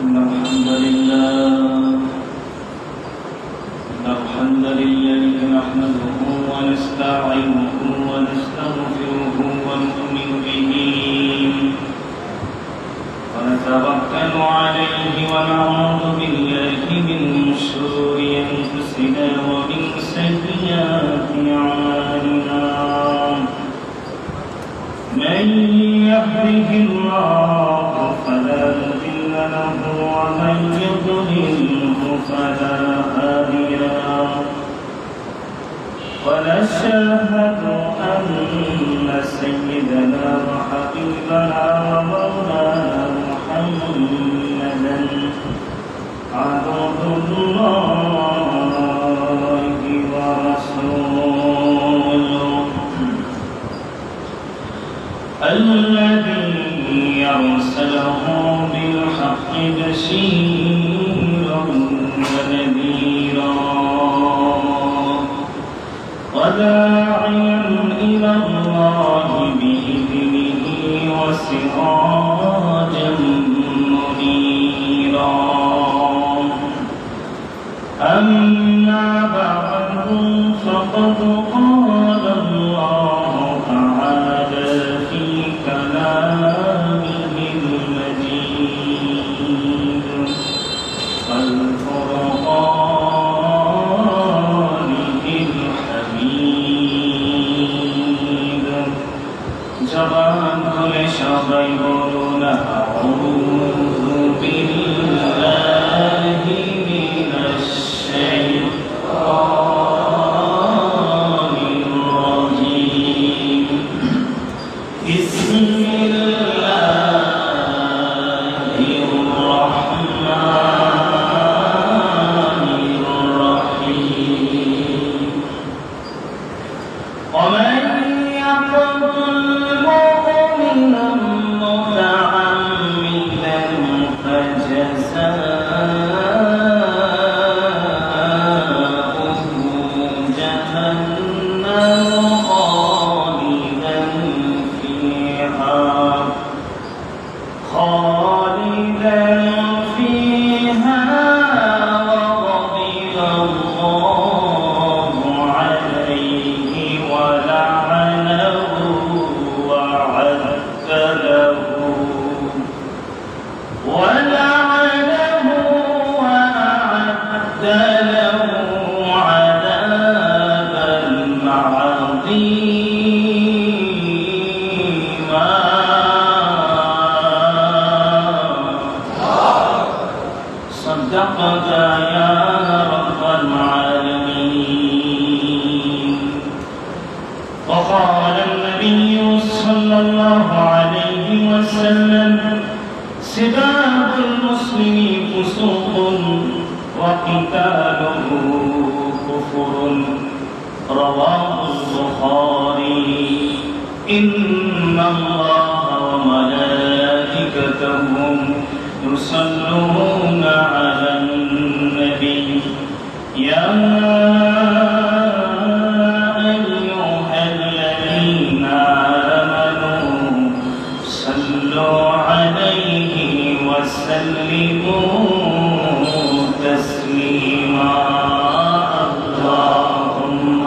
إن الحمد لله نحمده ونستعينه ونستغفره ونؤمن به ونتوكل عليه ونعوذ بالله من شرور أنفسنا ومن سيئات أعمالنا من يهده الله فلا مضل له ومن يضلله فلا هادي له ونشهد أن سيدنا وحبيبنا ومولانا محمدا عبد الله ورسوله الذي أرسله بالحق بشيرا ونذيرا وداعيا إلى الله بإذنه وسراجا منيرا أما بعد فقد قال الله تعالى في كلامه المجيد والفرقانه الحميد জবান খুলে সবাই বলুন আউযু বিল্লাহি মিনাশ শাইতানির রাজীম বিসমিল্লাহির রাহমানির রাহিম ومن يقتل مؤمنا متعمدا فجزاؤه جهنم خالدا فيها وغضب الله عليه ولعنه وأعد له عذابا عظيما صدقت يا رب العالمين وقال النبي صلى الله عليه وسلم سباب المسلم فسوق وقتاله كفر رواه البخاري إن الله وملائكته يصلون على النبي يا أيها الذين آمنوا صلوا عليه وسلموا تسليما اللهم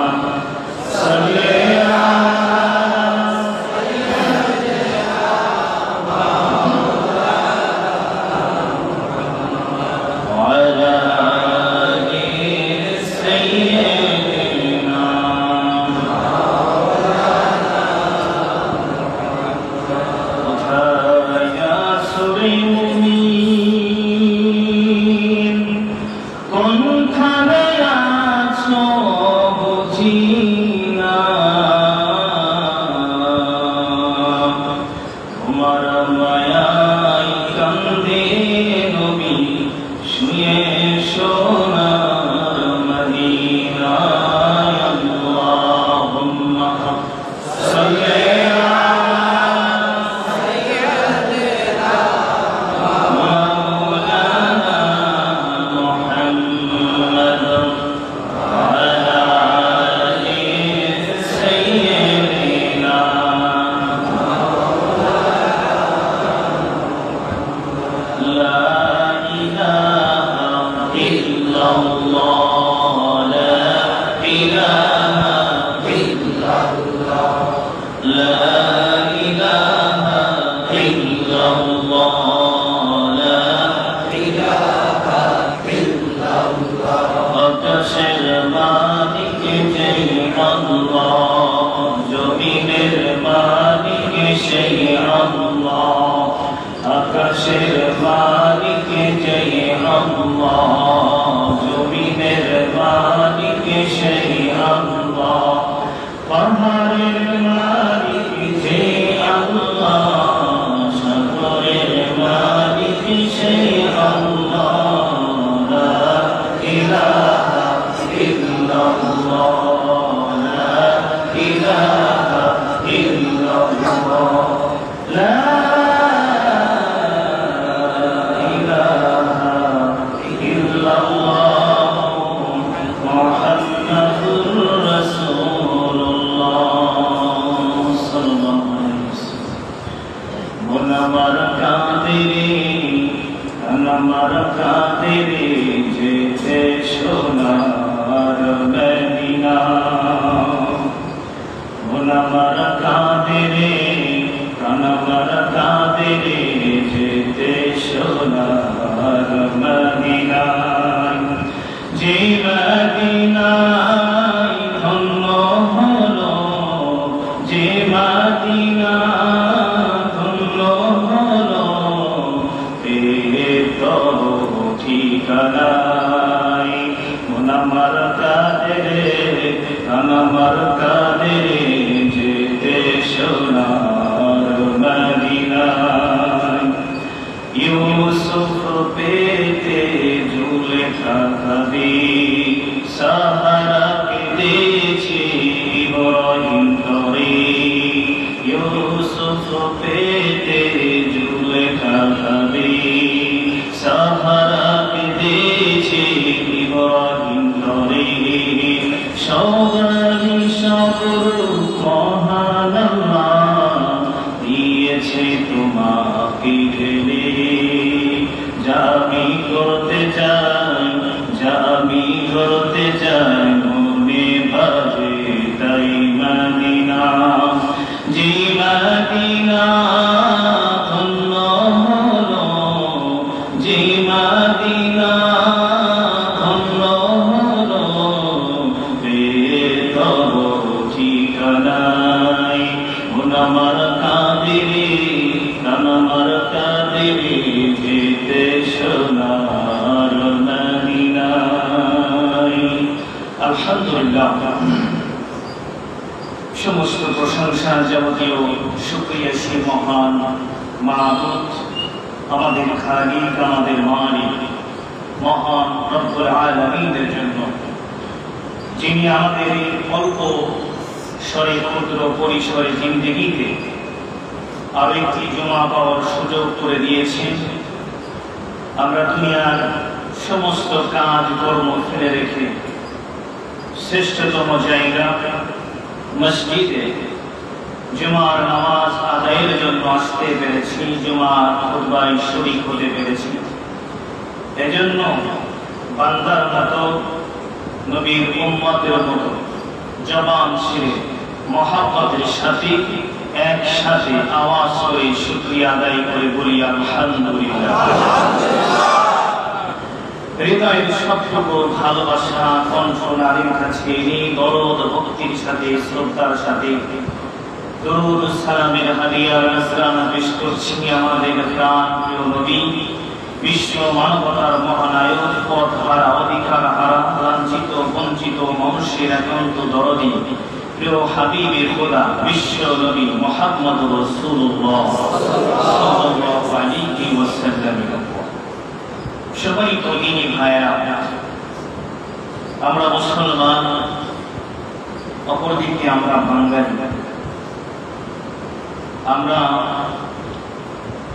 صل كنت ইল্লাল্লাহ লা ইলাহা ইল্লাল্লাহ আকাশের মালিক যেই আল্লাহ জমিনের মালিক সেই আল্লাহ আকাশের মালিক যেই আল্লাহ জমিনের মালিক সেই আল্লাহ পাহাড়ের মালিক যে আল্লাহ সাগরের মালিক সেই আল্লাহ লা ইলাহা ইল্লাল্লাহ লা ইলাহা ইল্লাল্লাহ লা ইলাহা ইল্লাল্লাহ মুহাম্মাদুর রাসূলুল্লাহ সাল্লাল্লাহু আলাইহি ওয়াসাল্লাম মন আমার কাঁদে আমার কাঁদে যেতে সোনার মদিনা মন আমার কাঁদে আমার কাঁদে যেতে সোনার মদিনা যে মদিনায় ধন্য হলো যে মদিনা ধন্য হলো পেয়ে তো ঠিকানাই মন আমার কাঁদে যেতে সোনার মদিনায় ইউসুফ পেতে জুলেখা খাবি সাহারা কেঁদেছে ইব্রাহিম তরে ইউসুফ পেতে জুলেখা খাবি সাহারা কেঁদেছে ইব্রাহিম তরে সবাই সবর মহান আল্লাহ দিয়েছে তোমাকে ঢেলে জামি করতে চাই মনে বাজে তাই মদিনা যে মদিনা ধন্য হলো যে মদিনা ধন্য হলো বেতব ঠিকানাই মন আমার কাঁদে যেতে সোনার মদিনায় আলহামদুলিল্লাহ সমস্ত প্রশংসা যাবতীয় শুকরিয়া সে মহান মাবুদ আমাদের খালিক আমাদের মালিক মহান রব্বুল আলামিনের জন্য যিনি আমাদের এই অল্প স্বরে ক্ষুদ্র পরিসরে জিন্দেগিতে আরো একটি জমা পাওয়ার সুযোগ করে দিয়েছেন আমরা দুনিয়ার সমস্ত কাজ কর্ম ফেলে রেখে শ্রেষ্ঠতম জায়গা মসজিদে জুমার নামাজ আদায়ের জন্য আসতে পেরেছি জুমার খুতবায় শরীক হতে পেরেছি এজন্য বান্দার মতো নবীর উম্মতের মতো জবান ছেড়ে মহব্বতের সাথে একসাথে আওয়াজ করে শুকরিয়া আদায় করে বলি আলহামদুলিল্লাহ হৃদয়ের সবটুকু ভালোবাসা কণ্ঠ নারীর কাছে দরদ ভক্তির সাথে শ্রদ্ধার সাথে দরুদ সালামের হাদিয়া নজরানা পেশ করছি আমাদের প্রাণ প্রিয় নবী বিশ্ব মানবতার মহানায়ক পথ হারা অধিকার হারা লাঞ্ছিত বঞ্চিত মানুষের একান্ত দরদি প্রিয় হাবিবের খোদা বিশ্ব নবী মুহাম্মদ রাসূলুল্লাহ সাল্লাল্লাহু আলাইহি ওয়াসাল্লাম সবাই তো দিনী ভাইরা আমরা মুসলমান অপরদিকে আমরা বাঙালি আমরা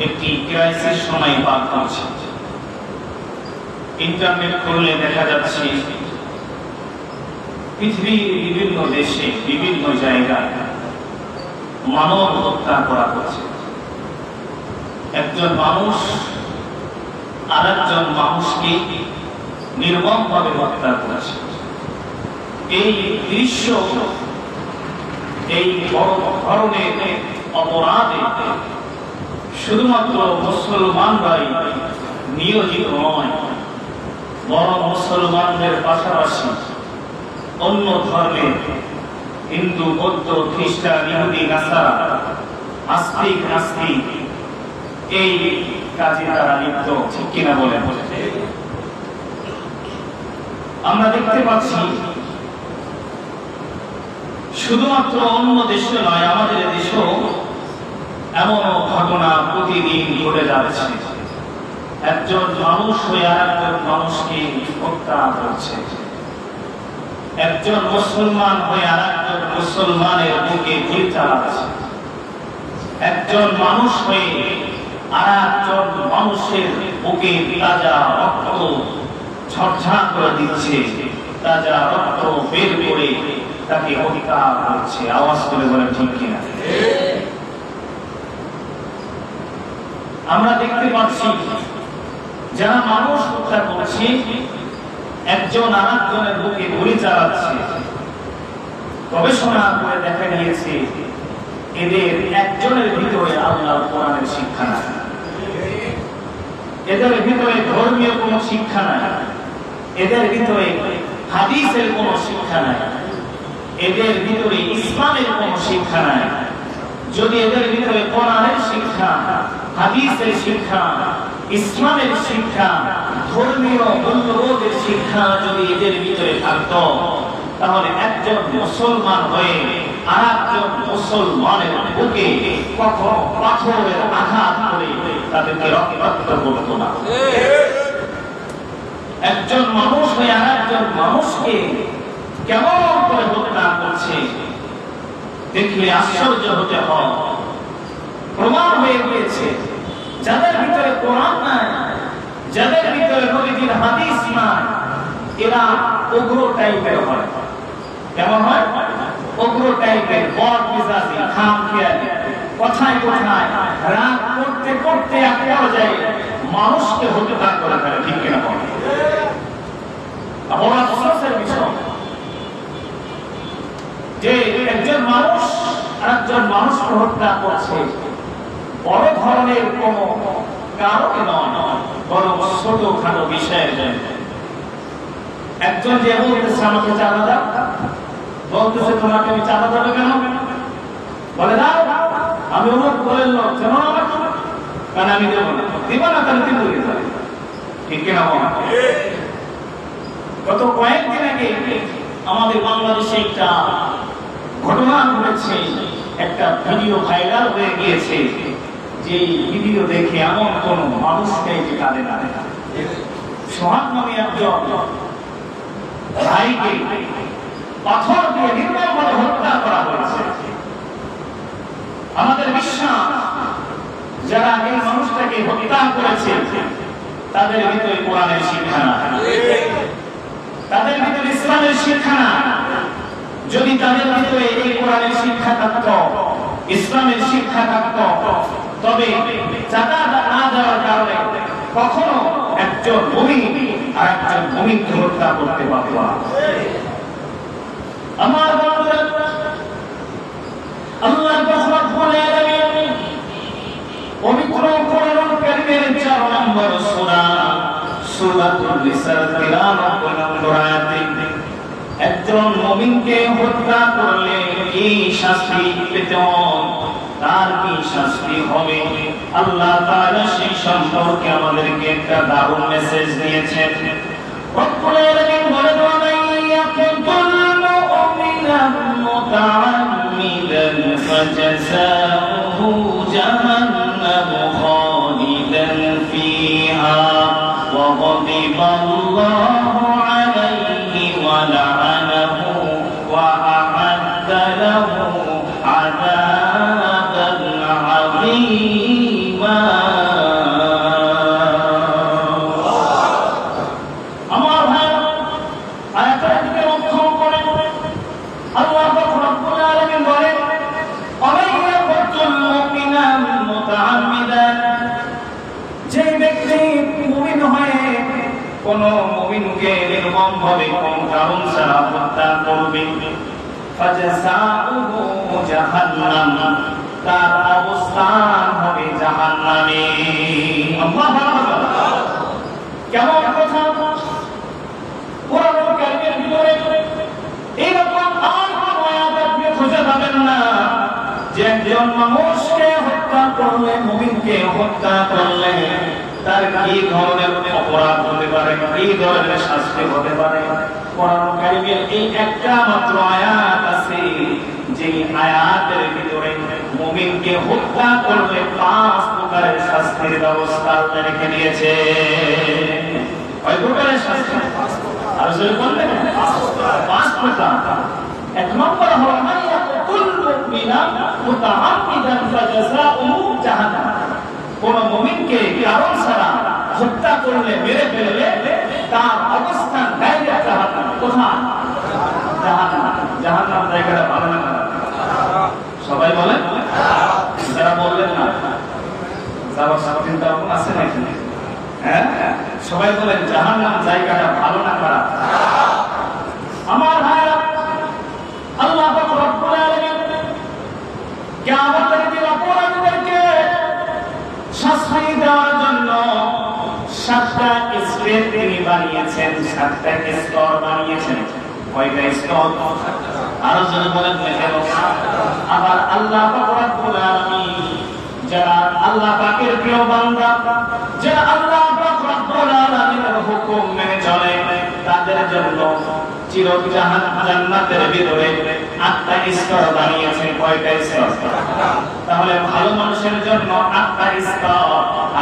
একটি ক্রাইসিস সময় পার করছি ইন্টারনেট খুললে দেখা যাচ্ছে পৃথিবীর বিভিন্ন দেশে বিভিন্ন জায়গায় মানব হত্যা করা হচ্ছে একজন মানুষ আরেকজন মানুষকে নির্মমভাবে হত্যা করেছে এই দৃশ্য এই বড় ধরনের অপরাধে শুধুমাত্র মুসলমানরাই নিয়োজিত নয়, বরং মুসলমানদের পাশাপাশি অন্য ধর্মের হিন্দু, বৌদ্ধ, খ্রিস্টান, ইহুদি, নাসারা, আস্তিক, নাস্তিক এই কাজে তারা লিপ্ত। ঠিক কিনা বলেন? আমরা দেখতে পাচ্ছি শুধুমাত্র অন্য দেশে নয়, আমাদের দেশেও এমন ঘটনা প্রতিদিন ঘটে যাচ্ছে। একজন মানুষ হয়ে আরেকজন মানুষকে হত্যা করছে, একজন মুসলমান হয়ে আরেকজন মুসলমানের বুকে গুলি চালাচ্ছে, একজন মানুষ হয়ে আরেকজন মানুষের বুকে তাজা রক্ত ঝরঝর করে দিচ্ছে, তাজা রক্ত বের করে তাকে হত্যা করছে। আওয়াজ করে বলে ঠিক কিনা? আমরা দেখতে পাচ্ছি যারা মানুষ হত্যা করছে, একজন আরেকজনের বুকে গুলি চালাচ্ছে, গবেষণা করে দেখা গিয়েছে এদের একজনের ভিতরে আল্লাহর কোরআনের শিক্ষা নাই, এদের ভিতরে ধর্মীয় কোনো শিক্ষা নাই, এদের ভিতরে হাদিসের কোনো শিক্ষা নাই, এদের ভিতরে ইসলামের কোনো শিক্ষা নাই। যদি এদের ভিতরে কোরআনের শিক্ষা, হাদিসের শিক্ষা, ইসলামের শিক্ষা, ধর্মীয় মূল্যবোধের শিক্ষা যদি এদের ভিতরে থাকতো, তাহলে একজন মুসলমান হয়ে আরেকজন মুসলমানের বুকে কখনো পাথরের আঘাত করে তাদেরকে রক্তাক্ত করতো না। একজন মানুষ হয়ে আরেকজন মানুষকে কেমন করে হত্যা করছে দেখলে আশ্চর্য হতে হয়। প্রমাণ হয়ে গিয়েছে যাদের ভিতরে কোরআন নাই, যাদের ভিতরে নবীজির হাদিস নাই, এরা উগ্র টাইপের হয়। কেমন হয়? উগ্র টাইপের, বদ মেজাজি, খামখেয়ালি, কথায় কথায় রাগ করতে করতে এক পর্যায়ে মানুষকে হত্যা করে ফেলে। ঠিক কিনা বলে? বড় আফসোসের বিষয় যে একজন মানুষ আরেকজন মানুষকে হত্যা করছে বড় ধরনের কোন কারণে নয়, বরং ছোটখাটো বিষয়ের জন্য। একজন যে বলতেছে আমাকে চাঁদা দাও, বলতেছে তোমাকে আমি চাঁদা দেবো কেন? বলে দাও, আমি অমুক বলেন লোক কেন আমাকে, কারণ আমি দেবো না, দিব না তাহলে কি বলি? ঠিক কিনা বল? গত কয়েকদিন আগে আমাদের বাংলাদেশে একটা ঘটনা ঘটেছে, একটা ভিডিও ভাইরাল হয়ে গিয়েছে। যে ভিডিও দেখে এমন কোন মানুষ নেই যে কাঁদে না। সোহাগ নামে একজন ভাইকে পাথর দিয়ে নির্মমভাবে হত্যা করা হয়েছে। আমাদের বিশ্বাস যারা এই মানুষটাকে হত্যা করেছে তাদের ভিতরে কোরআনের শিক্ষা না, তাদের ভিতরে ইসলামের শিক্ষা না। যদি তাদের ভিতরে এই কোরআনের শিক্ষা থাকত, ইসলামের শিক্ষা থাকত, তবে চাঁদা না দেওয়ার কারণে কখনো একজন মুমিন আর একজন মুমিনকে হত্যা করতে পারত না। আমার বন্ধুরা, আল্লাহ রাব্বুল আলামিন পবিত্র কোরআন কারীমের 4 নম্বর সূরা সূরাতুন নিসার 93 নম্বর আয়াতে একজন মুমিনকে হত্যা করলে কি শাস্তি পেতে হয়, তার কি শাস্তি হবে, আল্লাহ তাআলা সেই সম্পর্কে আমাদেরকে একটা দারুণ মেসেজ দিয়েছেন। রব্বুল আলামিন বলেন, ওয়া মান ইয়াকতুল মুমিনান মুতাআম্মিদান ফাজাযাউহু জাহান্নামু খালিদান ফিহা ওয়া গাদিবা আল্লাহু আলাইহি ওয়া লা'নাহু ওয়া আ'আদ্দা লাহু আযাবান আযীমা। আমার ভাই আয়াতটা থেকে লক্ষ্য করে আল্লাহ রাব্বুল আলামিন বলেন, ওয়া ইয়াকতুল মুমিনা মুতাআম্মিদান, যে ব্যক্তি মুমিন হয়ে কোন মুমিনকে নির্মমভাবে কোন কারণ ছাড়া হত্যা করবে, ফাজাযাউহু জাহান্নাম, তার অবস্থান হবে জাহান্নামে। আল্লাহু আকবার। কেমন কথা! কোরআনুল কারীমের ভিতরে এরকম আর কোন আয়াত আপনি খুঁজে পাবেন না যে একজন মানুষকে হত্যা করলে, মুমিনকে হত্যা করলে তার কি ধরনের অপরাধ হতে পারে, কি ধরনের শাস্তি হতে পারে। কোরআনুল কারীমের এই একটা মাত্র আয়াত আছে যে আয়াতের ভিতরে মুমিনকে হত্যা করলে 5 প্রকারের শাস্তির ব্যবস্থা আল্লাহ রেখে দিয়েছে। কয় প্রকারের শাস্তি? আর যদি বলবেন 5 প্রকার। এক নম্বর হলো মাইয়াকুল মুমিনা মুতাআম্মিদান ফাজাযাউহু জাহান্নাম। কোন মুমিনকে কারণ ছাড়া হত্যা করলে, মেরে ফেললে তার অবস্থান ডাইরেক্ট জাহান্নাম। কোথায়? জাহান্নাম। জাহান্নাম জায়গাটা ভালো না খারাপ? সবাই বলেন। যারা বললেন না যাওয়ার চিন্তা ভাবনা আছে নাকি? হ্যাঁ, সবাই বলেন জাহান্নাম জায়গাটা ভালো না খারাপ? আমার ভাইরা, আল্লাহ পাক রব্বুল আলামিন কিয়ামতের দিন অপরাধীদেরকে শাস্তি দেওয়ার জন্য 7টা স্টেপ তিনি বানিয়েছেন, 7টা স্তর বানিয়েছেন। কয়টা স্তর? আরো জোরে বলেন মেহেরবান। আবার আল্লাহ পাক রব্বুল আলামিন যারা আল্লাহ পাকের প্রিয় বান্দা, যারা আল্লাহ পাক রব্বুল আলামিনের হুকুম মেনে চলে, তাদের জন্য চিরজাহান জান্নাতের ভিতরে 8টা স্তর বানিয়েছে। কয়টা স্তর? তাহলে ভালো মানুষের জন্য 8টা স্তর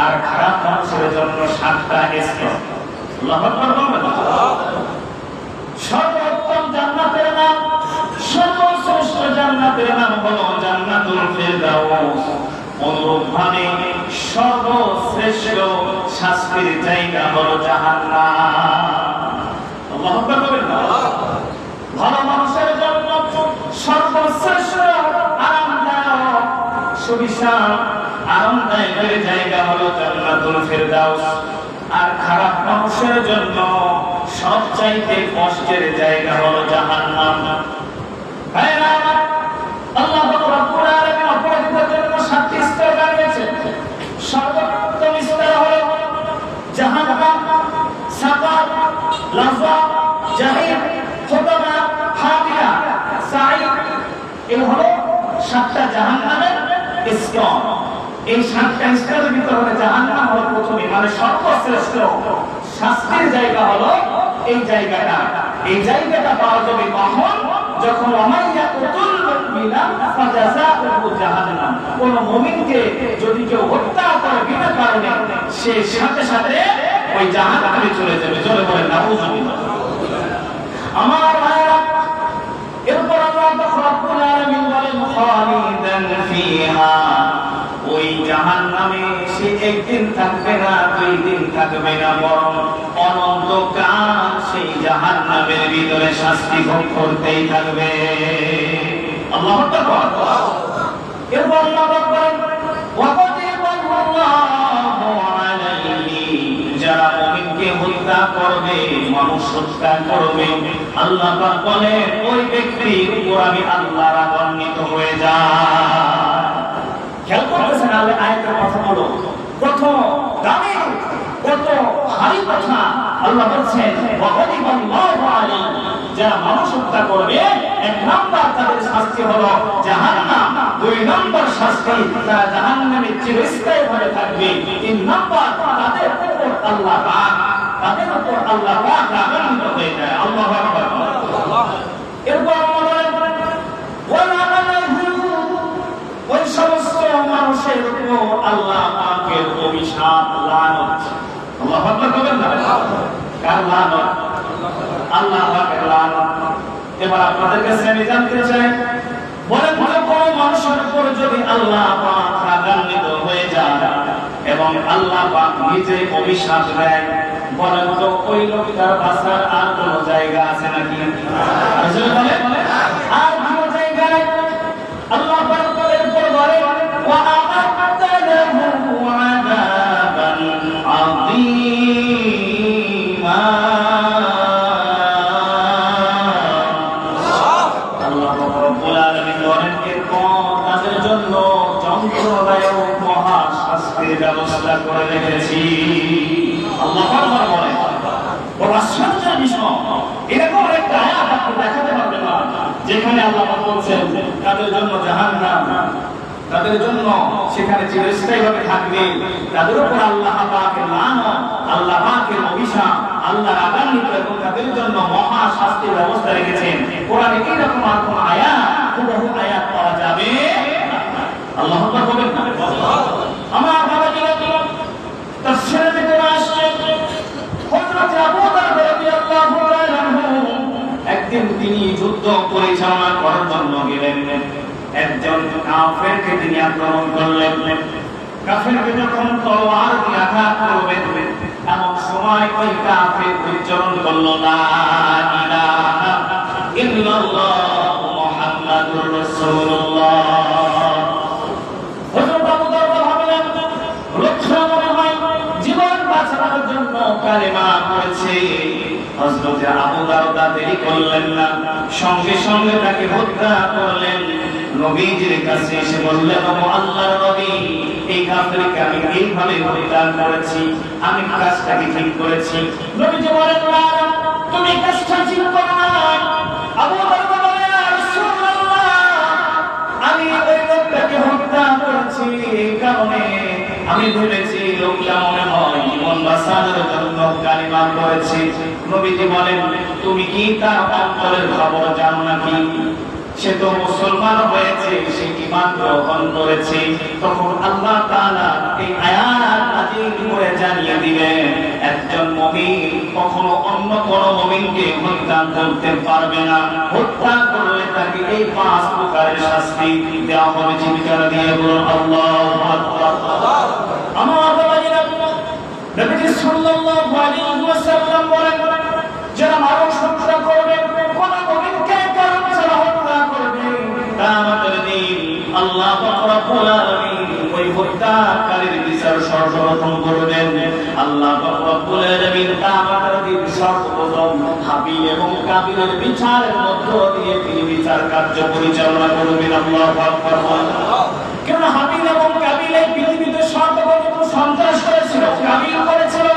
আর খারাপ মানুষের জন্য 7টা স্তর। আল্লাহু আকবার বলবেন। সর্বোত্তম জান্নাতের নাম, সর্বশ্রেষ্ঠ জান্নাতের নাম হলো জান্নাতুল ফিরদাউস। অনুরূপভাবে সর্বশ্রেষ্ঠ শাস্তির জায়গা হলো জাহান্নাম। আল্লাহু আকবার বলবেন। ভালো মানুষের জন্য সর্বশ্রেষ্ঠ আরামদায়ক, সুবিশাল আরামদায়কের জায়গা হলো জান্নাতুল ফিরদাউস। আর খারাপ মানুষের জন্য সবচাইতে কষ্টের জায়গা হলো জাহান্নাম। ভাইরা, আল্লাহ পাক রব্বুল আলামিন অপরাধীদের জন্য 7টি স্তর বানিয়েছেন। সর্বোত্তম স্তর হলো জাহান্নাম, সাকার, লাযা, জাহিম, হুতামা, হাবিয়া, সাঈদ। এই হলো 7টা জাহান্নামের স্তর। এই 7টা স্তরের ভিতরে জাহান্নাম হলো প্রথমে, মানে সর্বশ্রেষ্ঠ শাস্তির জায়গা হলো এই জায়গাটা। এই জায়গাটা পাওয়া যাবে কখন? যখন ওয়ামাইয়াকুতুল মুমিনা ফাজাযাউহু জাহান্নাম। কোন মুমিনকে যদি কেউ হত্যা করে বিনা কারণে, সে সাথে সাথে ওই জাহান্নামে চলে যাবে। জোরে বলেন নাউযুবিল্লাহ। আমার ভাইরা, এরপর আল্লাহ পাক রব্বুল আলামিন বলেন খালিদান ফিহা। ওই জাহান্নামে সে একদিন থাকবে না, 2 দিন থাকবে না, বরং অনন্তকাল সেই জাহান্নামের ভিতরে শাস্তি ভোগ করতেই থাকবে। আল্লাহু আকবার। এরপর আল্লাহ বলেন ওয়াকাদিবাল্লাহু আলাইহি। যারা মুমিনকে হত্যা করবে, মানুষ হত্যা করবে, আল্লাহ পাক বলেন ওই ব্যক্তির উপর আমি আল্লাহ রাগান্বিত হয়ে যাই। খেয়াল করতেছেন আয়াতের কথাগুলো, কত দামি, কত ভারী কথা। আল্লাহ বলছেন ওয়াকাদিবাল্লাহু আলাইহি। যারা মানুষ হত্যা করবে, 1 নাম্বার তাদের শাস্তি হলো জাহান্নাম, 2 নাম্বার শাস্তি তারা জাহান্নামে চিরস্থায়ীভাবে থাকবে, 3 নাম্বার তাদের উপর আল্লাহ পাক রাগান্বিত হয়ে যায়। আল্লাহু আকবার। এরপর ওই সমস্ত মানুষের উপর আল্লাহ পাকের অভিশাপ, লানত। আল্লাহু আকবার বলেন না? কার লানত? আল্লাহ পাকের লানত। এবার আপনাদের কাছে আমি জানতে চাই, বলেন কোন মানুষের উপর যদি আল্লাহ পাক রাগান্বিত হয়ে যায় এবং আল্লাহ পাক নিজে অভিশাপ দেয়, বলেন তো ওই লোকটার বাঁচার আর কোন জায়গা আছে নাকি? আসলে বলেন আর কোন জায়গা নেই। আল্লাহ পাক এরপর বলেন ওয়া আ'আদ্দা লাহু আযাবান আযীমা। আল্লাহ পাক রব্বুল আলামিন বলেন এরপর তাদের জন্য করে রেখেছি। আল্লাহু আকবার বলে। বড় আশ্চর্যের বিষয়, এরকম একটা আয়াত আপনি দেখাতে পারবেন না যেখানে আল্লাহ পাক বলছেন তাদের জন্য জাহান্নাম, তাদের জন্য সেখানে চিরস্থায়ীভাবে থাকবে, তাদের উপর আল্লাহ পাকের লানত, আল্লাহ পাকের অভিশাপ, আল্লাহর আদালত এবং তাদের জন্য মহা শাস্তির ব্যবস্থা রেখেছেন। কোরআনে এরকম আর কোন আয়াত, হুবহু আয়াত পাওয়া যাবে আল্লাহু আকবার বলেন না। আমার বাবাজিরা তাফসীরে কোরআন আসছে হযরত আবু বকর রাদিয়াল্লাহু তাআলা একদিন তিনি যুদ্ধ পরিচালনা করার জন্য গেলেন। একজন কাফেরকে তিনি আক্রমণ করলেন। কাফেরকে যখন তলোয়ার দিয়ে আঘাত করবেন এমন সময় ওই কাফের উচ্চারণ করলো লা ইলাহা ইল্লাল্লাহ মুহাম্মাদুর রাসূলুল্লাহ। হযরত আবু বকর ভাবলেন রক্ষা মনে হয় জীবন বাঁচানোর জন্য কালেমা পড়েছে। হযরত আবু দারদা দেরি করলেন না, সঙ্গে সঙ্গে তাকে হত্যা করলেন। নবীজির কাছে এসে বললেন, ও আল্লাহর নবী, এই কাফেরকে আমি এইভাবে হত্যা করেছি, আমি কাজটা কি ঠিক করেছি? নবীজি বলেন, না, তুমি কাজটা ঠিক করো না। আবু বকর বলেন, ইয়া রাসূলুল্লাহ, আমি ওই লোকটাকে হত্যা করেছি এই কারণে আমি ভেবেছি লোকটা মনে হয় জীবন বাঁচানোর জন্য কালিমা পড়েছে। নবীজি বলেন, তুমি কি তার অন্তরের খবর জানো নাকি? সে তো মুসলমান হয়েছে, সে ঈমান গ্রহণ করেছে। তখন আল্লাহ তাআলা এই আয়াত নাযিল করে জানিয়ে দিলেন, একজন মুমিন কখনো অন্য কোন মুমিনকে হত্যা করতে পারবে না। হত্যা করলে তাকে এই 5 প্রকারের শাস্তি দেওয়া হবে। চিৎকার দিয়ে বলুন আল্লাহু আকবার। আমার বাবাজিরা, নবী সাল্লাল্লাহু আলাইহি ওয়াসাল্লাম বলেন, যারা মানুষ হত্যা করবে, কোন মুমিনকে কারণ ছাড়া হত্যা করবে, কিয়ামতের দিন আল্লাহ পাক রব্বুল আলামিন ওই হত্যাকারীর বিচার সর্বপ্রথম করবেন। আল্লাহ পাক রব্বুল আলামিন কিয়ামতের দিন সর্বপ্রথম হাবিল এবং কাবিলের বিচারের মধ্য দিয়ে তিনি বিচার কার্য পরিচালনা করবেন। আল্লাহু আকবার। কেন হাবিল এবং কাবিল এই পৃথিবীতে সর্বপ্রথম সন্ত্রাস করেছিল, কাবিল করেছিল,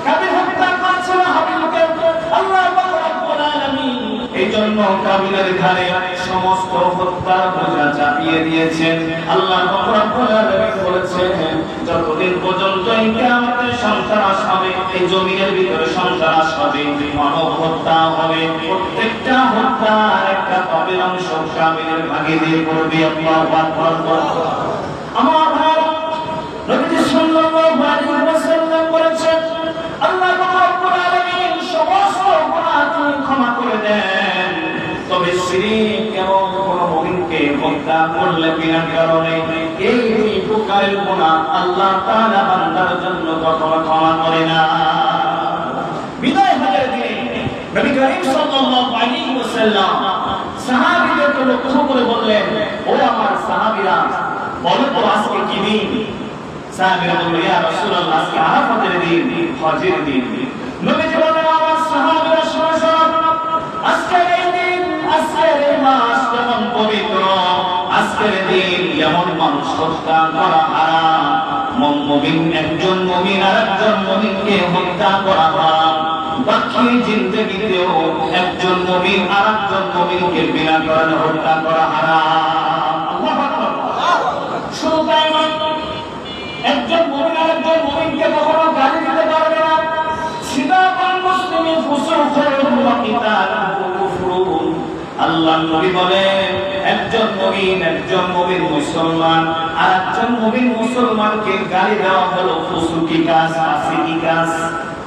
কাবিল হত্যা করেছিল হাবিলকে। আল্লাহ পাক রব্বুল আলামিন এই জন্য কাবিলের ঘাড়ে সমস্ত হত্যার বোঝা চাপিয়ে দিয়েছেন। আল্লাহ পাক রব্বুল আলামিন বলেছেন, যতদিন পর্যন্ত এই কিয়ামতের সন্ত্রাস হবে, এই জমিনের ভিতরে সন্ত্রাস হবে, মানব হত্যা হবে, প্রত্যেকটা হত্যার একটা পাপের অংশ কাবিলের ভাগে দিয়ে পড়বে। আল্লাহু আকবার। আমার ভাই, নবী সাল্লাল্লাহু আলাইহি ওয়াসাল্লাম বলেছেন, আল্লাহ পাক রব্বুল আলামিন সমস্ত গুনাহ তিনি ক্ষমা করে দেন, তবে শিরক এবং কোন মুমিনকে হত্যা করলে বিনা কারণে এই 2 প্রকারের গুনাহ আল্লাহ তাআলা বান্দার জন্য কখনো ক্ষমা করে না। বিদায় হজের দিনে নবী করিম সাল্লাল্লাহু আলাইহি ওয়াসাল্লাম সাহাবীদেরকে লক্ষ্য করে বললেন, ও আমার সাহাবীরা, বলো তো আজকে কি দিন? সাহাবীরা বলল, ইয়া রাসূলুল্লাহ, আজকে আরাফাতের দিন, হজের দিন। নবীজি বললেন, আমার সাহাবীরা শোনো, আজকের এই দিন, আজকের এই মাস যেমন পবিত্র, আজকের দিন যেমন মানুষ হত্যা করা হারাম, মুমিন একজন মুমিন আরেকজন মুমিনকে হত্যা করা হারাম, বাকি জিন্দেগিতেও একজন মুমিন আরেকজন মুমিনকে বিনা কারণে হত্যা করা হারাম। আল্লাহু আকবার। শুধু তাই নয়, একজন মুমিন আরেকজন মুমিনকে কখনো গালি দিতে পারবে না। সিদাকুল মুসলিমি ফুসুকুন ওয়া কিতালুহু কুফরুন। আল্লাহর নবী বলেন, একজন মুমিন মুসলমান আরেকজন মুমিন মুসলমানকে গালি দেওয়া হলো ফুসুকি কাজ, ফাসিকি কাজ।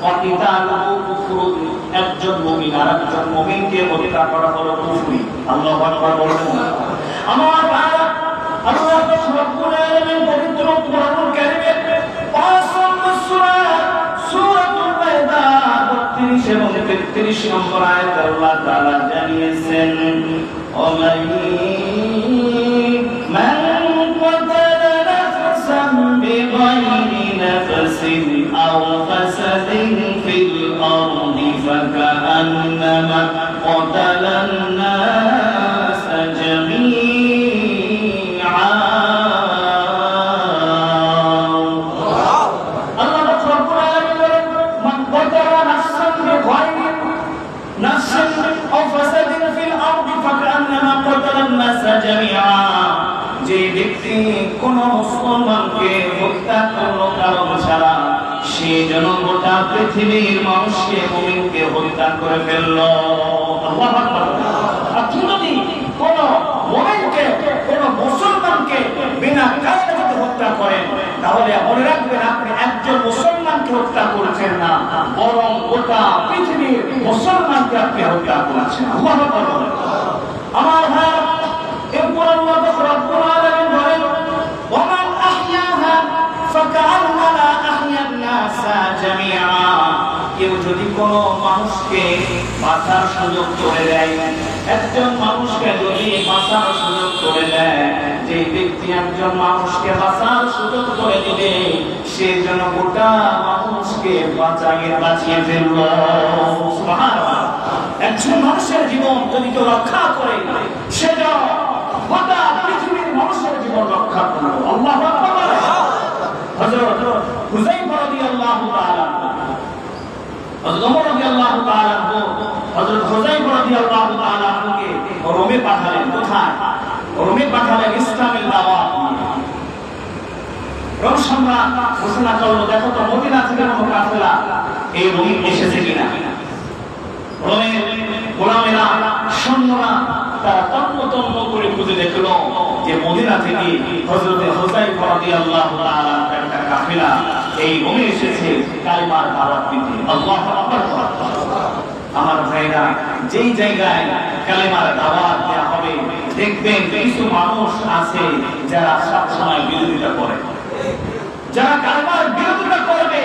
ওয়া কিতালুহু কুফরুন, একজন মুমিন আরেকজন মুমিনকে হত্যা করা হলো কুফরি। আল্লাহু আকবার বলেন। আমার ভাই, আল্লাহ রাব্বুল আলামিন পবিত্র কোরআনুল কারীমে 5 নম্বর সূরা সূরাতুল মাইদা 32 এবং 33 নম্বর আয়াতে আল্লাহ তাআলা জানিয়েছেন, মান ক্বাতালা নাফসান বিগাইরি নাফসিন আও ফাসাদিন ফিল আরদি ফাকান্নামা ক্বাতালান নাস জামিআ। যে ব্যক্তি কোন মুসলমানকে হত্যা করলো কারণ ছাড়া, সে যেন গোটা পৃথিবীর মানুষকে মুমিনকে হত্যা করে ফেললো। আল্লাহু আকবার। আপনি যদি কোন মুমিনকে কোন মুসলমানকে বিনা কারণে যদি হত্যা করেন, তাহলে মনে রাখবেন আপনি একজন মুসলমানকে হত্যা করেছেন না, বরং গোটা পৃথিবীর মুসলমানকে আপনি হত্যা করেছেন। আল্লাহু আকবার। আমার ভাই, এরপর আল্লাহ রাব্বুল আলামিন বলেন, ওমান আহইয়াহা ফাকান্নামা আহইয়ান নাসা জামিআ। কেউ যদি কোন মানুষকে বাঁচার সুযোগ করে দেয়, একজন মানুষকে যদি বাঁচার সুযোগ করে দেয়, যে ব্যক্তি একজন মানুষকে বাঁচার সুযোগ করে দিবে, সে যেন গোটা মানুষকে বাঁচিয়ে ফেলল। সুবহানাল্লাহ। একজন মানুষের জীবন যদি কেউ রক্ষা করে, সে যেন গোটা পৃথিবীর মানুষের জীবন রক্ষা করল। আল্লাহু আকবার। হযরত হুযায়ফা রাদিয়াল্লাহু তাআলা, হযরত ওমর রাদিয়াল্লাহু তাআলা, হযরত হুযায়ফা রাদিয়াল্লাহু তাআলা কে রোমে পাঠালেন। কোথায়? রোমে পাঠালেন ইসলামের দাওয়াত নিয়ে। রোম সম্রাট ঘোষণা করলো, দেখো তো মদিনা থেকে কোন কাফেলা এই রোমে এসেছে কিনা। রোমের গোলামেরা, সৈন্যরা তারা তন্ন করে খুঁজে দেখলো যে মদিনা থেকে হযরত হুযায়ফা রাদিয়াল্লাহু তাআলা একটা কাফেলা এই রোমে এসেছে কালিমার দাওয়াত দিতে। আল্লাহু আকবার। আমার ভাইরা, যেই জায়গায় কালিমার দাওয়াত দেওয়া হবে, দেখবেন কিছু মানুষ আছে যারা সবসময় বিরোধিতা করে, যারা কালিমার বিরোধিতা করবে,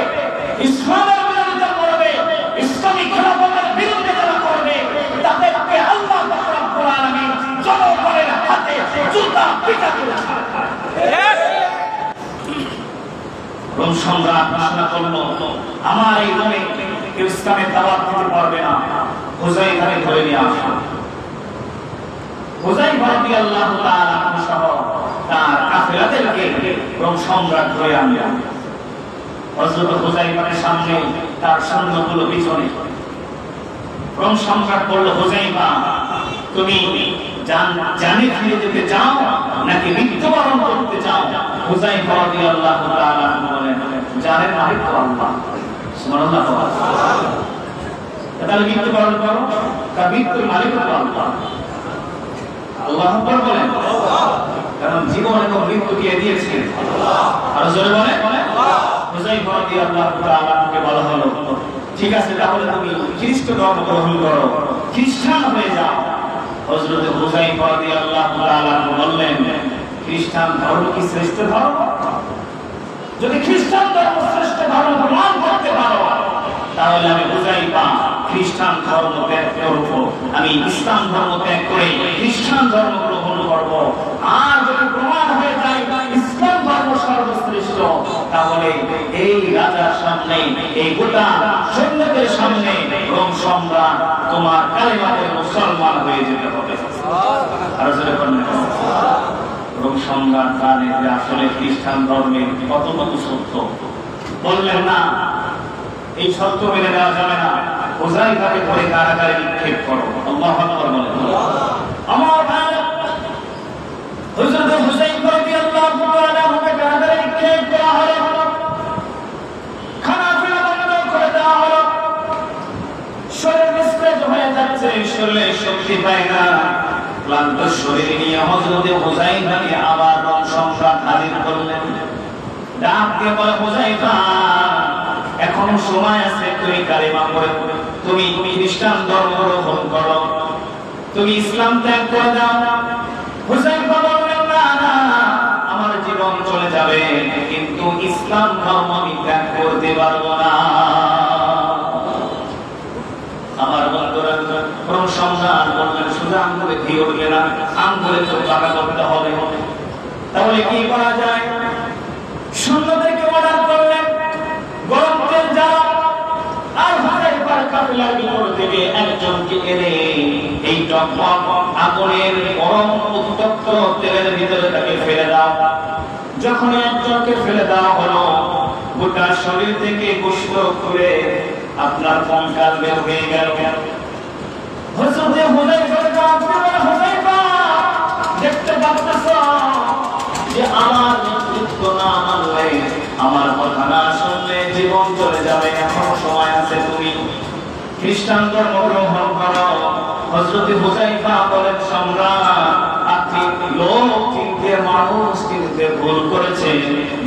ইসলামের বিরোধিতা করবে, ইসলামী খেলাফতের বিরোধিতা করবে, তাদেরকে আল্লাহ রাব্বুল আলামিন জনগণের হাতে জুতা পিটা করে ছাড়বে। রোম সম্রাট ঘোষণা করলো, আমার এই রোমে কেউ ইসলামের দাওয়াত দিতে পারবে না, হুযায়ফাকে ধরে নিয়ে আসো। হুযায়ফা রাদিয়াল্লাহু তাআলা সহ তার কাফেলাদেরকে রোম সম্রাট ধরে আনলেন। হযরত হুযায়ফার সামনে, তার সৈন্যগুলো পিছনে। রোম সম্রাট বলল, হুযায়ফা, তুমি জানে ফিরে যেতে চাও নাকি মৃত্যুবরণ করতে চাও? হুযায়ফা রাদিয়াল্লাহু তাআলা বলেন, জানের মালিক তো আল্লাহ। সুবহানাল্লাহ। তাহলে মৃত্যুবরণ করো, তার মৃত্যুর মালিক তো আল্লাহ। আল্লাহু আকবার বলেন। কারণ জীবন এবং মৃত্যু কে দিয়েছেন? আল্লাহ। আর জোরে বলেন আল্লাহ। হুযায়ফা রাদিয়াল্লাহু তাআলাকে বলা হলো, ঠিক আছে, তাহলে তুমি খ্রিস্ট ধর্ম গ্রহণ করো, খ্রিস্টান হয়ে যাও। হযরত হুযায়ফা রাদিয়াল্লাহু তাআলা বললেন, খ্রিস্টান ধর্ম কি শ্রেষ্ঠ ধর্ম? যদি খ্রিস্টান ধর্ম শ্রেষ্ঠ ধর্ম প্রমাণ করতে পারো, তাহলে আমি হুযায়ফা খ্রিস্টান ধর্ম ত্যাগ করব, আমি ইসলাম ধর্ম ত্যাগ করে খ্রিস্টান ধর্ম গ্রহণ করব। আর যদি প্রমাণ হয়ে যায় ইসলাম ধর্ম সর্বশ্রেষ্ঠ, তাহলে এই রাজার সামনে, এই গোটা সৈন্যদের সামনে রোম সম্রাট তোমার কালেমাতে মুসলমান হয়ে যেতে হবে। আর জোরে বলেন রোম সম্রাট জানে যে আসলে খ্রিস্টান ধর্মের কতটুকু সত্য। বললেন না, এই সত্য মেনে নেওয়া যাবে না, হুযায়ফাকে ধরে কারাগারে নিক্ষেপ করো। আল্লাহু আকবার বলেন। আমার ভাই, হযরত হুযায়ফা রাদিয়াল্লাহু তাআলা কারাগারে নিক্ষেপ করা হলো, খানাপিনা বন্ধ করে দেওয়া হলো। শরীর নিস্তেজ হয়ে যাচ্ছে, শরীরে শক্তি পায় না। ক্লান্ত শরীর নিয়ে হযরত হুযায়ফাকে আবার রোম সম্রাট হাজির করলেন। ডাক দিয়ে বলে, হুযায়ফা, এখনো সময় আছে, তুমি কালিমা পড়ে তুমি খ্রিস্টান ধর্ম গ্রহণ করো, তুমি ইসলাম ত্যাগ করে দাও। হুযায়ফা বললেন, না না, আমার জীবন চলে যাবে, কিন্তু ইসলাম ধর্ম আমি ত্যাগ করতে পারবো না। আমার বন্ধুরা, রোম সম্রাট বললেন, শুধু আঙ্গুলে ঘি উঠবে না, আঙ্গুলে তো পাকা করতে হবে। তাহলে কি করা যায়? সৈন্যদেরকে অর্ডার করলেন, গরম তেল জ্বালা, আর হুযায়ফার কাফেলার ভিতর থেকে একজনকে এনে এই টকবক আগুনের গরম উত্তপ্ত তেলের ভিতরে তাকে ফেলে দাও। যখন একজনকে ফেলে দেওয়া হলো, গোটা শরীর থেকে গোশত খুলে আপনার কঙ্কাল বের হয়ে গেল। হযরত হুযায়ফা, হুযায়ফা, দেখতে পাচ্ছ যে আমার নেতৃত্ব না মানলে, আমার কথা না শুনলে জীবন চলে যাবে, এখনো সময় আছে, তুমি খ্রিস্টান ধর্ম গ্রহণ করো। হযরত হুযায়ফা বলেন, সম্রাট আপনি লোক চিনতে, মানুষ চিনতে ভুল করেছে,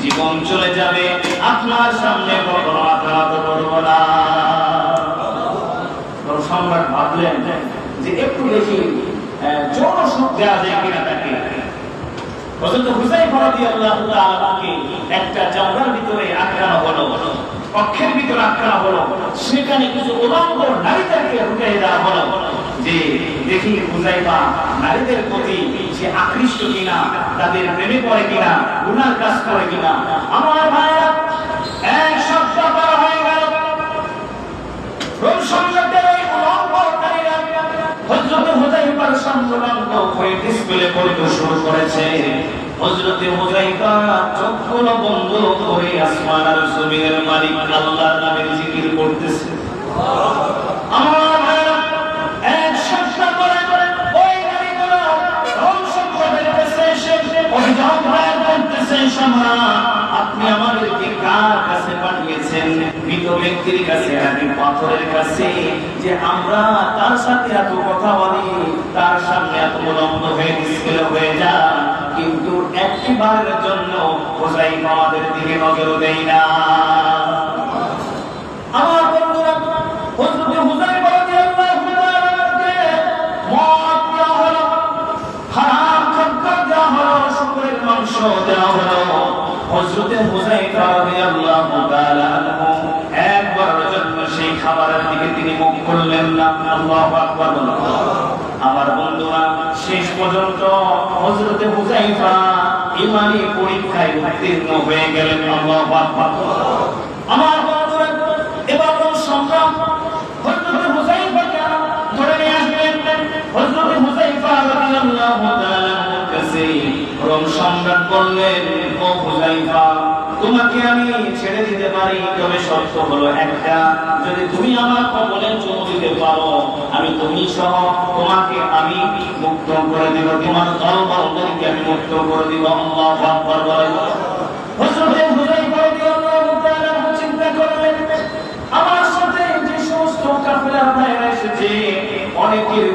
জীবন চলে যাবে, আপনার সামনে কখনো মাথা নত করব না। সম্রাট ভাবলেন যে একটু দেখি জনসুখ দেওয়া যায় কিনা তাকে। হযরত হুযায়ফা রাদিয়াল্লাহু তাআলাকে একটা জঙ্গলের ভিতরে আটকানো হলো, কক্ষের ভিতরে আটকানো হলো, সেখানে কিছু উলঙ্গ নারীদেরকে ঢুকিয়ে দেওয়া হলো যে দেখি হুযায়ফা নারীদের প্রতি সে আকৃষ্ট কিনা, তাদের প্রেমে পড়ে কিনা, গুনার কাজ করে কিনা। আমার ভাইরা, এক সপ্তাহ পার হয়ে গেল, রোম সম্রাটের ওই উলঙ্গ নারীরা হযরত হুযায়ফার সম্পর্ক হয়ে ডিসপ্লে করতে শুরু করেছে। হযরত হুযায়ফা চোখগুলো বন্ধ করে আসমান আর জমিনের মালিক আল্লাহর নামের জিকির করতেছে। আমার ভাইরা, এক সপ্তাহ পরে ওই নারীগুলো রোম সম্রাটের কাছে এসে অভিযোগ দায়ের করতেছে, সম্রাট আপনি আমাদেরকে কার কাছে পাঠিয়েছেন? মৃত ব্যক্তির কাছে, নাকি পাথরের কাছে, যে আমরা তার সাথে এত কথা বলি, তার সামনে এত উলঙ্গ হয়ে ডিসপ্লে হয়ে যায়, কিন্তু একবারের জন্য হুযায়ফা আমাদের দিকে নজর দেয় না। আমার বন্ধুরা, হযরত হুযায়ফা রাদিয়াল্লাহু তাআলাকে মত দেওয়া হলো, হারাম খাদ্য দেওয়া হলো, শুকরের মাংস দেওয়া হলো। হযরত হুযায়ফা রাদিয়াল্লাহু তাআলা একবারের জন্য সেই খাবারের দিকে তিনি মুখ করলেন না। আল্লাহু আকবার। আমার বন্ধুরা, শেষ পর্যন্ত হযরত হুযায়ফা ঈমানী পরীক্ষায় উত্তীর্ণ হয়ে গেলেন। আল্লাহু আকবার। আমার বন্ধুরা, এবার সম্রাট হযরত হুযায়ফাকে ধরে নিয়ে আসবেন। হযরত হুযায়ফা রাদিয়াল্লাহু তাআলার কাছে রোম সম্রাট বললেন, ও হুযায়ফা, তোমাকে আমি ছেড়ে দিতে পারি, তবে শর্ত হলো একটা, যদি তুমি আমার কবলে চুমু দিতে পারো, আমি তুমি সহ তোমাকে আমি মুক্ত করে দিব, তোমার দলবলদেরকে আমি মুক্ত করে দিব। আল্লাহু আকবার বলেন। হযরত হুযায়ফা রাদিয়াল্লাহু তাআলা চিন্তা করলেন, আমার সাথে যে সমস্ত কাফেররা ভাইরা এসেছে, অনেকের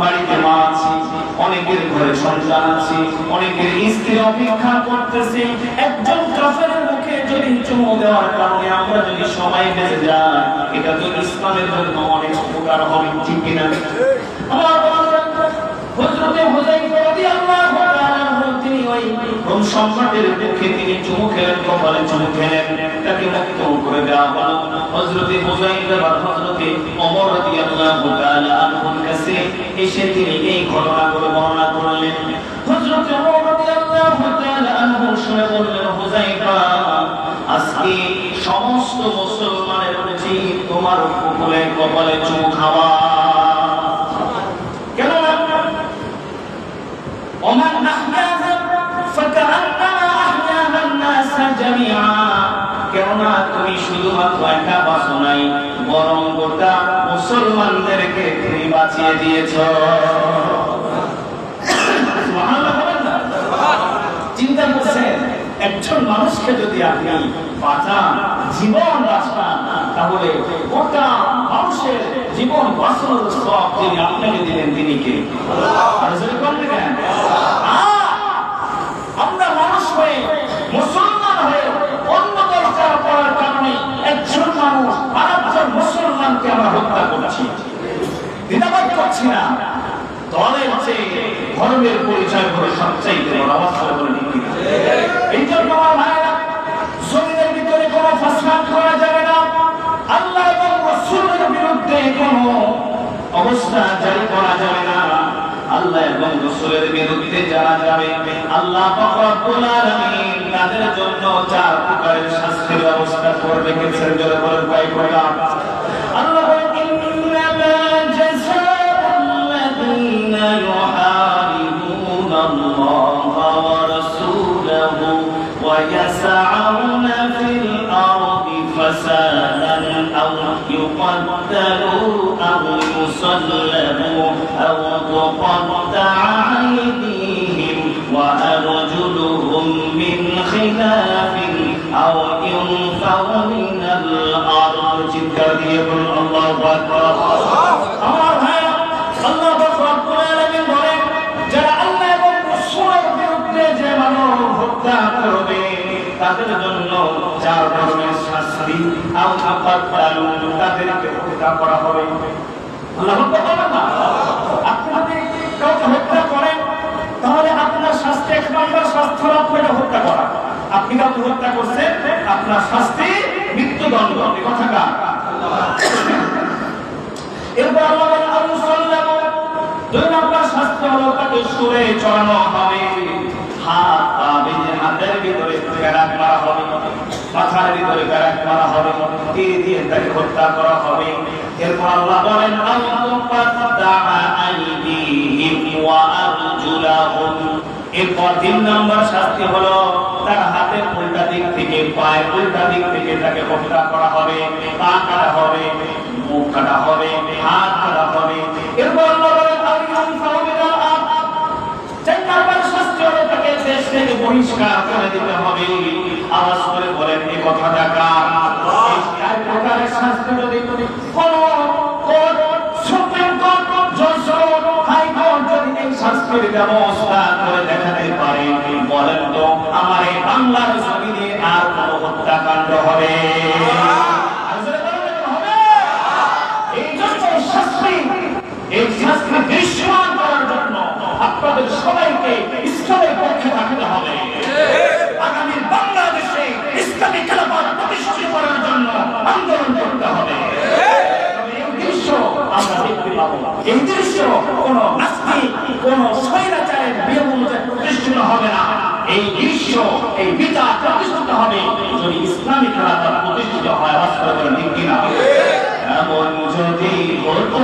বাড়িতে মা আছে, অনেকের ঘরে সন্তান আছে, অনেকের স্ত্রী অপেক্ষা করতেছে, একজন কাফেরের মুখে যদি চুমু দেওয়ার কারণে আমরা যদি সময় বেঁচে যাই, এটা তো ইসলামের জন্য অনেক উপকার হবে, ঠিক কিনা? আমার হযরত হুযায়ফা রাদিয়াল্লাহু তাআলা তিনি ওই রোম সম্রাটের মুখে তিনি চুমু খেলেন, কপালে চুমু খেলেন, তাকে মুক্ত করে দেওয়া হলো। হযরত হুযায়ফা বা হযরত ওমর রাদিয়াল্লাহু তাআলা আনহুর কাছে এসে তিনি এই ঘটনাগুলো বর্ণনা করলেন। হযরত ওমর রাদিয়াল্লাহু তাআলা আনহু শুনে বললেন, হুযায়ফা, আজকে সমস্ত মুসলমানের উচিত তোমার কপালে চুমু খাওয়া। কেন? ওমান আহয়াহা ফাকান্নামা আহয়াহা الناس জামিআ। কেননা তুমি শুধুমাত্র একা বাঁচো নাই, বরং গোটা মুসলমানদেরকে তুমি বাঁচিয়ে দিয়েছো। সুবহানাল্লাহ বলেন না? চিন্তা করছেন, একজন মানুষকে যদি আপনি বাঁচান, জীবন বাঁচান, তাহলে গোটা মানুষের জীবন বাঁচানোর সব যিনি আপনাকে দিলেন তিনি কে? আমরা মানুষ হয়ে, মুসলমান হয়ে অন্য দরকার করার কারণে একজন মানুষ আরেকজন মুসলমানকে আমরা হত্যা করছি, দ্বিধাবোধ করছি না। দলের চেয়ে ধর্মের পরিচয় করে সবচাইতে বড় অবস্থা বলে ঠিক কিনা? এই জন্য আমার ভাইরা, জমিনের ভিতরে কোনো ফাসাদ করা যাবে না, আল্লাহ এবং রাসূলের বিরুদ্ধে কোনো অবস্থা জারি করা যাবে না। আল্লাহ এবং রাসূলের বিরুদ্ধে যারা যাবে, আল্লাহ পাক রব্বুল আলামিন তাদের জন্য চার প্রকারের শাস্তির ব্যবস্থা করে রেখেছেন। জোরে বলেন কয় প্রকার? আল্লাহ বলেন, ইন্নামা জাযাউল্লাযীনা ইউহারিবুনা আল্লাহা ওয়া রাসূলাহু ওয়া ইয়াসআউনা ফিল আরদি ফাসাদান আও ইউকাত্তালু আও ইউসাল্লাবু আও তুকাত্তা'a আইদিহিম চিৎকার দিয়ে বলুন আল্লাহু আকবার। আমার ভাই আল্লাহ রাব্বুল আলামিন বলেন যারা আল্লাহ এবং রাসূলের বিরুদ্ধে যে মানব হত্যা করবে তাদের জন্য 4 ধরনের শাস্তি তাদেরকে হত্যা করা হবে। আল্লাহ বলেন না আপনি যদি কাউকে হত্যা করেন তাহলে আপনার শাস্তি 1 নম্বর শাস্তি হলো আপনাকে হত্যা করা। আপনি কাউকে হত্যা করছেন আপনার শাস্তি মৃত্যুদণ্ড। এই কথাটা এরপর আল্লাহ বলেন আল্লাহ সাল্লাল্লাহু 2 নম্বর শাস্তি হলো তাকে সুরে চড়ানো হবে, হাত পা বেঁধে হাতের ভিতরে প্যারাক মারা হবে, মাথার ভিতরে প্যারাক মারা হবে, তীর দিয়ে তাকে হত্যা করা হবে। এরপর আল্লাহ বলেন এরপর 3 নম্বর শাস্তি হলো তার হাতের উল্টা দিক থেকে পায়ের উল্টা দিক থেকে তাকে হত্যা করা হবে, পা কাটা হবে, মুখ কাটা হবে, হাত কাটা হবে। এরপর আল্লাহ বলেন দেশ থেকে বহিষ্কার করে দিতে হবে। আওয়াজ করে বলেন এই কথাটা কার? এই 4 প্রকারের শাস্তি যদি কোন সুপ্রিম কোর্ট, জজ, হাই কোর্ট যদি এই শাস্তির ব্যবস্থা করে দেখাতে পারে বলেন তো আমার এই বাংলার জমিনে আর কোন হত্যাকাণ্ড হবে? এই শাস্তি দৃশ্যমান করার জন্য আপনাদের সবাইকে ইসলামের পক্ষে থাকতে হবে। আগামী বাংলাদেশে ইসলামী খেলাফত প্রতিষ্ঠিত করার জন্য আন্দোলন করতে হবে। এই দৃশ্য আমরা দেখতে পাবো। এই দৃশ্য কোন নাস্তিক কোন স্বৈরাচারের বিরোধী প্রতিষ্ঠিত হবে না। এই দৃশ্য এই বিচার প্রতিষ্ঠিত হবে যদি ইসলামী খেলাফত প্রতিষ্ঠিত হয়। বাস্তবে ঠিক কিনা? এমন যদি হতো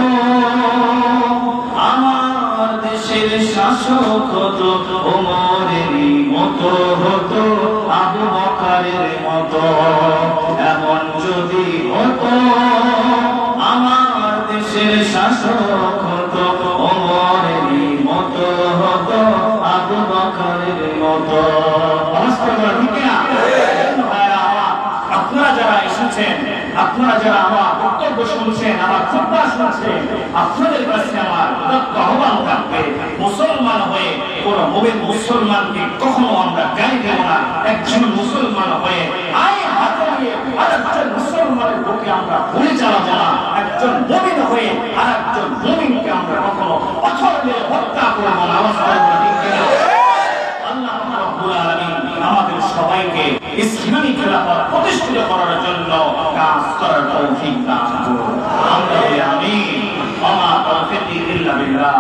আমার দেশের শাসক হতো ওমরের মতো হতো আবু বকরের মতো। এমন যদি হতো আমার দেশের শাসক হতো ওমরের মতো হতো আবু বকরের মতো। আপনারা যারা এসেছেন, আপনারা যারা আমার বক্তব্য শুনছেন, আমার খুতবা শুনছেন, আপনাদের কাছে আমার আহ্বান থাকবে মুসলমান হয়ে কোন মুমিন মুসলমানকে কখনো আমরা গালি দেব না। একজন মুসলমান হয়ে আয় হাত দিয়ে আরেকজন মুসলমানের বুকে আমরা গুলি চালাবো না। একজন মুমিন হয়ে আরেকজন মুমিনকে আমরা কখনো পাথর দিয়ে হত্যা করবো না। আমাদের সবাইকে ইসলামী খেলাফত প্রতিষ্ঠিত করার জন্য কাজ করার তৌফিক দান করুন। আমরা আমিন। ওয়া মা তাওফীকি ইল্লা বিল্লাহ।